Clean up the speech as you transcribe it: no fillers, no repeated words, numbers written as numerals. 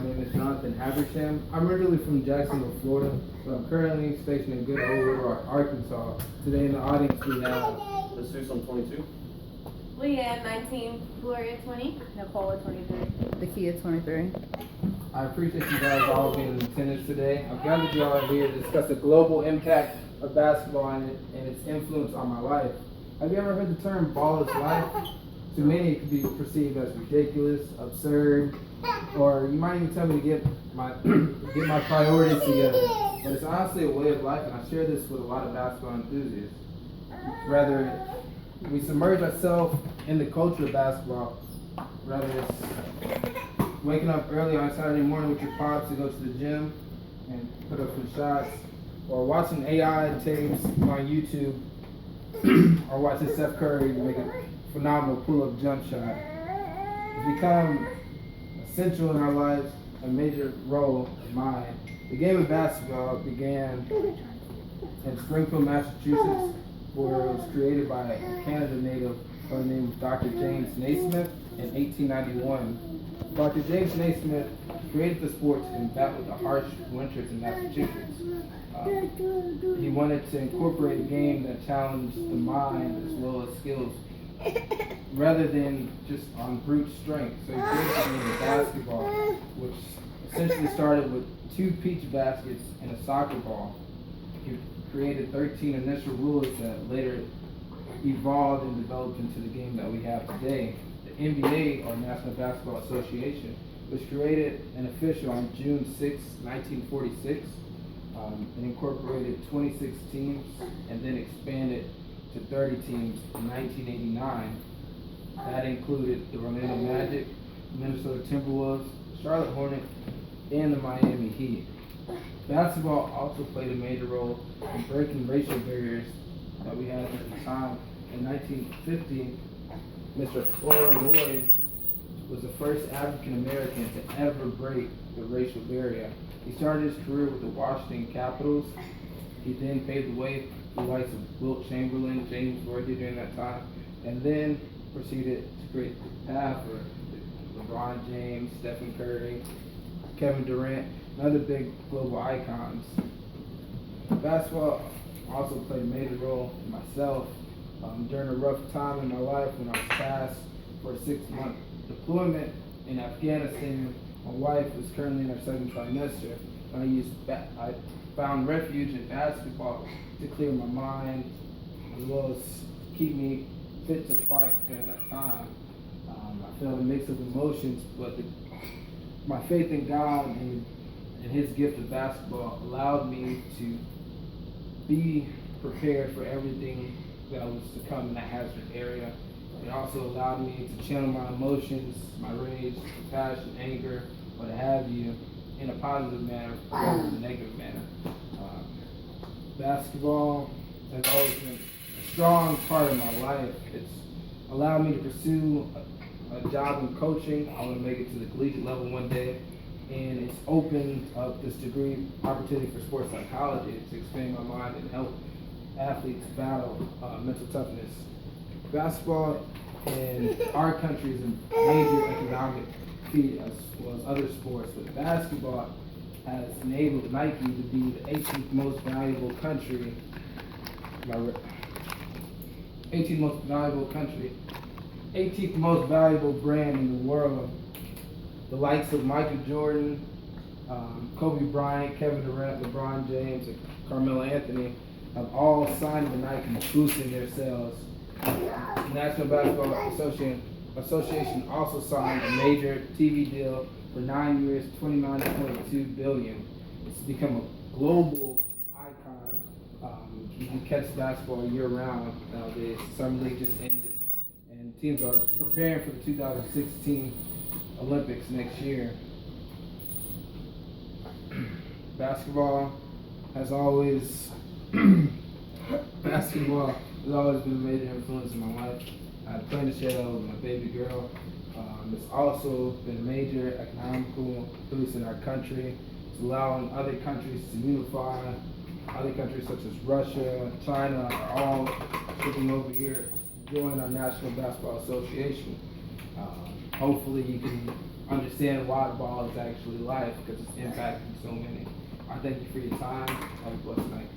My name is Jonathan Habersham. I'm originally from Jacksonville, Florida, but I'm currently stationed in good old Little Rock, Arkansas. Today in the audience we have Jesus on 22. Leanne, 19. Gloria 20. Nicole 23. Takia 23. I appreciate you guys all being in attendance today. I've gathered you all here to discuss the global impact of basketball and its influence on my life. Have you ever heard the term ball is life? To many, it could be perceived as ridiculous, absurd, or you might even tell me to get my priorities together. But it's honestly a way of life, and I share this with a lot of basketball enthusiasts. Rather, we submerge ourselves in the culture of basketball. Rather, it's waking up early on Saturday morning with your pops to go to the gym and put up some shots, or watching AI tapes on YouTube, or watching Steph Curry make a phenomenal pull-up jump shot. It's become essential in our lives, a major role of mine. The game of basketball began in Springfield, Massachusetts, where it was created by a Canada native by the name of Dr. James Naismith in 1891. Dr. James Naismith created the sport to combat with the harsh winters in Massachusetts. He wanted to incorporate a game that challenged the mind as well as skills, rather than just on brute strength. So he created the game of basketball, which essentially started with 2 peach baskets and a soccer ball. He created 13 initial rules that later evolved and developed into the game that we have today. The NBA, or National Basketball Association, was created and official on June 6, 1946. It incorporated 26 teams and then expanded to 30 teams in 1989. That included the Orlando Magic, Minnesota Timberwolves, Charlotte Hornets, and the Miami Heat. Basketball also played a major role in breaking racial barriers that we had at the time. In 1950, Mr. Florida Lloyd was the first African American to ever break the racial barrier. He started his career with the Washington Capitals. He then paved the way for the likes of Wilt Chamberlain, James Worthy during that time, and then proceeded to create the path for LeBron James, Stephen Curry, Kevin Durant, and other big global icons. Basketball also played a major role in myself during a rough time in my life when I was tasked for a 6-month deployment in Afghanistan. My wife was currently in her 2nd trimester, and I found refuge in basketball to clear my mind, as well as keep me fit to fight during that time. I felt a mix of emotions, but my faith in God and His gift of basketball allowed me to be prepared for everything that was to come in that hazard area. It also allowed me to channel my emotions, my rage, compassion, anger, what have you, in a positive manner rather than a negative manner. Basketball has always been a strong part of my life. It's allowed me to pursue a job in coaching. I want to make it to the collegiate level one day. And it's opened up this degree opportunity for sports psychology to expand my mind and help athletes battle mental toughness. Basketball in our country is a major economic feat as well as other sports, but basketball has enabled Nike to be the 18th most valuable country, 18th most valuable country, 18th most valuable brand in the world. The likes of Michael Jordan, Kobe Bryant, Kevin Durant, LeBron James, and Carmelo Anthony have all signed with Nike, boosting their sales. The National Basketball Association also signed a major TV deal for 9 years, $29.2 billion. It's become a global icon. You can catch basketball year-round nowadays. Summer League just ended, and teams are preparing for the 2016 Olympics next year. Basketball has always been a major influence in my life. I plan to share that with my baby girl. It's also been a major economical boost in our country. It's allowing other countries to unify. Other countries such as Russia, China are all shipping over here to join our National Basketball Association. Hopefully understand why ball is actually life because it's impacting so many. I thank you for your time. Have a blessed night.